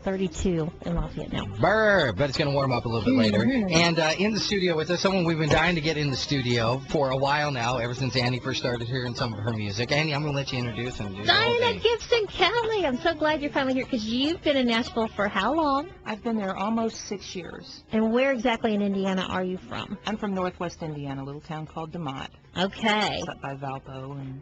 32 in Lafayette now. Brr, but it's going to warm up a little bit later. And in the studio with us, someone we've been dying to get in the studio for a while now, ever since Annie first started hearing some of her music. Annie, I'm going to let you introduce and do Diana Gibson-Kelly. I'm so glad you're finally here because you've been in Nashville for how long? I've been there almost 6 years. And where exactly in Indiana are you from? I'm from northwest Indiana, a little town called DeMott. Okay. It's up by Valpo and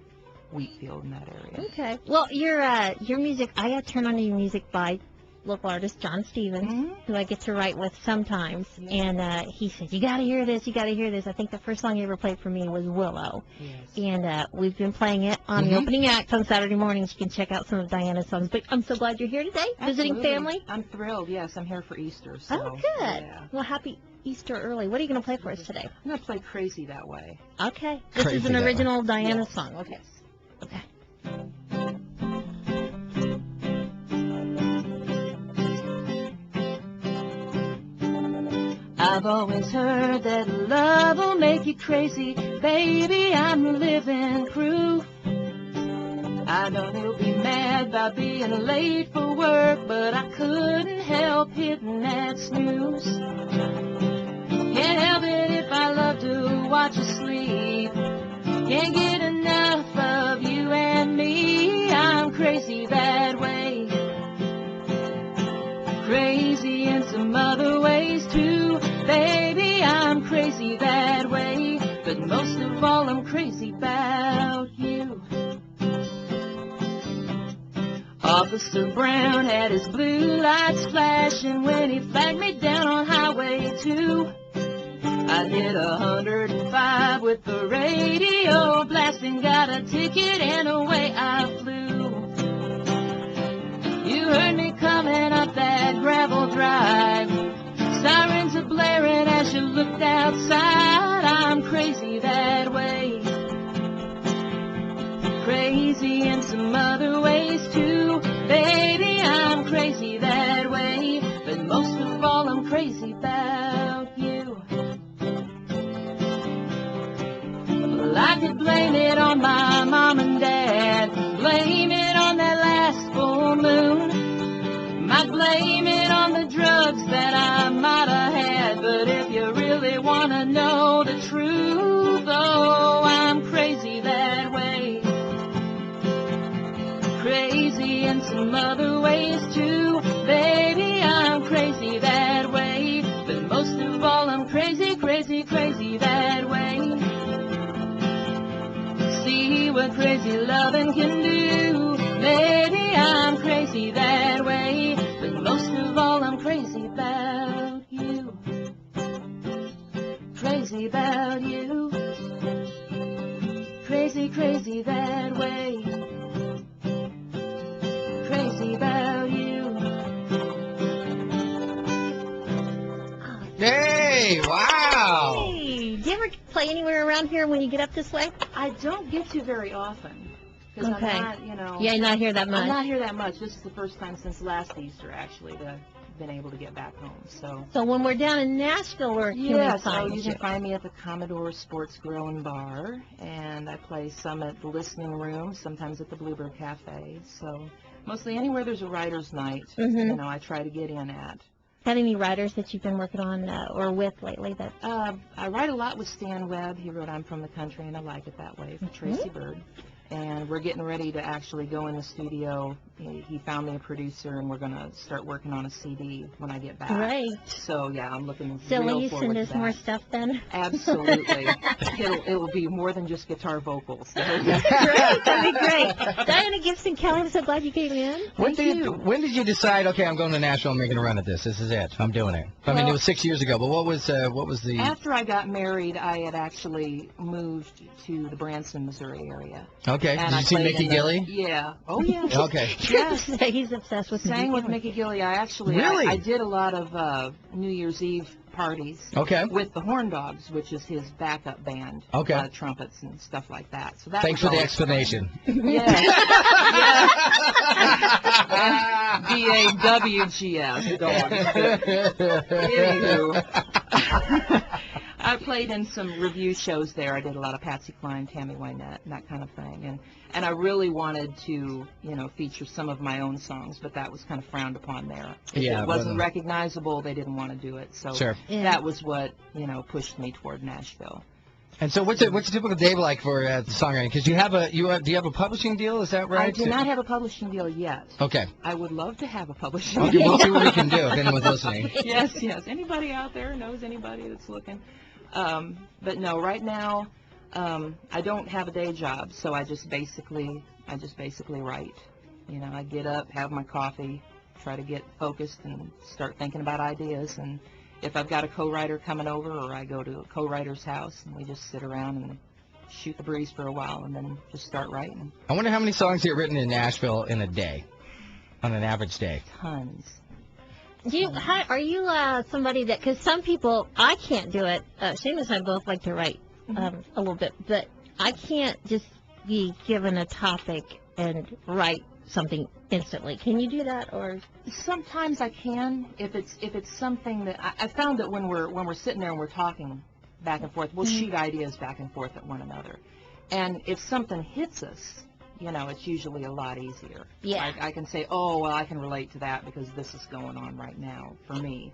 Wheatfield in that area. Okay. Well, your music, I got turned on to your music by local artist John Stevens, who I get to write with sometimes. Yeah. And he said, you got to hear this, you got to hear this. I think the first song he ever played for me was Willow. Yes. And we've been playing it on the opening act on Saturday mornings. You can check out some of Diana's songs. But I'm so glad you're here today, visiting family. I'm thrilled. Yes, I'm here for Easter. So, oh, good. Yeah. Well, happy Easter early. What are you going to play for us today? I'm going to play Crazy That Way. Okay. This is an original Diana song. Okay. Yes. Okay. I've always heard that love will make you crazy. Baby, I'm the living proof. I know he'll be mad about being late for work, but I couldn't help hitting that snooze. Can't help it if I love to watch you sleep. Can't get enough of you and me. I'm crazy that way. Crazy in some other ways too. Baby, I'm crazy that way. But most of all, I'm crazy about you. Officer Brown had his blue lights flashing when he flagged me down on Highway 2. I hit 105 with the radio blasting, got a ticket and away I flew. You heard me coming up that gravel drive, sirens are blaring as you looked outside. I'm crazy that way. Crazy in some other ways too. Baby, I'm crazy that way. But most of all, I'm crazy about you. Well, I could blame it on my mom and dad, blame it on that last full moon, might blame it on the drugs that I might have had. But if you really want to know the truth, oh, I'm crazy that way. Crazy in some other ways too. Baby, I'm crazy that way. But most of all, I'm crazy, crazy, crazy that way. See what crazy loving can do. Baby, I'm crazy that way. But most of all, I'm crazy about you. Crazy about you. Crazy, crazy that way. Crazy about you. Hey, wow. Hey, do you ever play anywhere around here when you get up this way? I don't get to very often. Because Okay. I'm not, you know. Yeah, not here that much. I'm not here that much. This is the first time since last Easter, actually, that I've been able to get back home. So when we're down in Nashville, where can we so find you can find me at the Commodore Sports Grill and Bar, and I play some at the Listening Room, sometimes at the Bluebird Cafe. So mostly anywhere there's a writer's night, you know, I try to get in at. Had any writers that you've been working on or with lately? That I write a lot with Stan Webb. He wrote I'm From the Country and I Like It That Way for Tracy Byrd. And we're getting ready to actually go in the studio. He found me a producer, and we're going to start working on a CD when I get back. Right. So, yeah, I'm looking So will real you forward send to us that. more stuff then? Absolutely. It'll be more than just guitar vocals. Great, that'd be great. Diana Gibson-Kelly, I'm so glad you came in. When did you decide, okay, I'm going to Nashville, I'm making a run at this. This is it. I'm doing it. I mean, it was 6 years ago, but what was the... After I got married, I had actually moved to the Branson, Missouri area. Okay. And Did you see Mickey Gilley? Yeah. Oh, yeah. Okay. Yes. He's obsessed with Sang with Mickey. Mickey Gilley. I actually, Really? I did a lot of New Year's Eve parties Okay. with the Horn Dogs, which is his backup band. Okay. Trumpets and stuff like that. So that Thanks was for the always fun. explanation. Yeah. D-A-W-G-S. Anywho. I played in some review shows there. I did a lot of Patsy Cline, Tammy Wynette, and that kind of thing. And I really wanted to, feature some of my own songs, but that was kind of frowned upon there. If it wasn't recognizable, they didn't want to do it. So that was what, pushed me toward Nashville. And so what's a typical day like for the songwriting? Because do you have a publishing deal? Is that right? I do not have a publishing deal yet. Okay. I would love to have a publishing Okay, deal. we'll see what we can do if anyone's listening. Yes. Anybody out there knows anybody that's looking? But no, right now, I don't have a day job, so I just basically write. I get up, have my coffee, try to get focused, and start thinking about ideas. And if I've got a co-writer coming over, or I go to a co-writer's house, and we just sit around and shoot the breeze for a while, and then just start writing. I wonder how many songs get written in Nashville in a day, on an average day. Tons. Are you somebody that, because some people, I can't do it. Seamus and I both like to write a little bit, but I can't just be given a topic and write something instantly. Can you do that? Or sometimes I can, if it's something that I found that when we're sitting there and we're talking back and forth, we'll shoot ideas back and forth at one another, and if something hits us, it's usually a lot easier. Yeah. I can say, oh, well, I can relate to that because this is going on right now for me,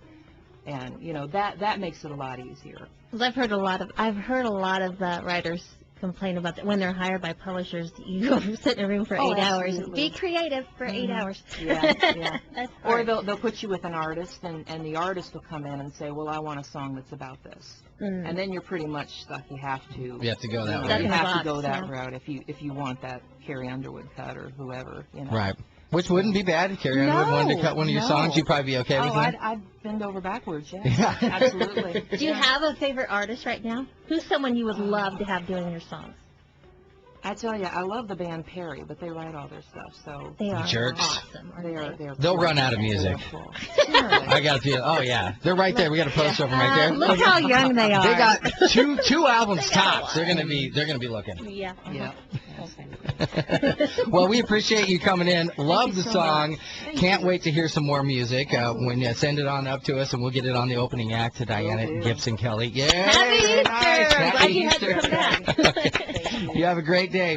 and that makes it a lot easier. I've heard a lot of writers complain about that when they're hired by publishers. You go sit in a room for 8 hours. Be creative for 8 hours. Yeah. That's or hard. they'll put you with an artist, and the artist will come in and say, well, I want a song that's about this. And then you're pretty much stuck. You have to go that way. You have to go that route if you want that Carrie Underwood cut or whoever. Right. Which wouldn't be bad if Carrie Underwood wanted to cut one of your songs. You'd probably be okay with that. I'd bend over backwards, yeah. Absolutely. Do you have a favorite artist right now? Who's someone you would love to have doing your songs? I tell you, I love the band Perry, but they write all their stuff, so They are jerks. awesome. They'll run out of music. I got a feeling. Oh yeah, they're right there. We got a poster of them right there. Look how young they are. They got two albums tops. They're gonna be looking. Yeah. Well, we appreciate you coming in. Love the song. Can't wait to hear some more music. When you send it on up to us, and we'll get it on the opening act to Diana Gibson-Kelly. Yeah. Happy Easter. Nice. Glad you had to come back. You have a great day.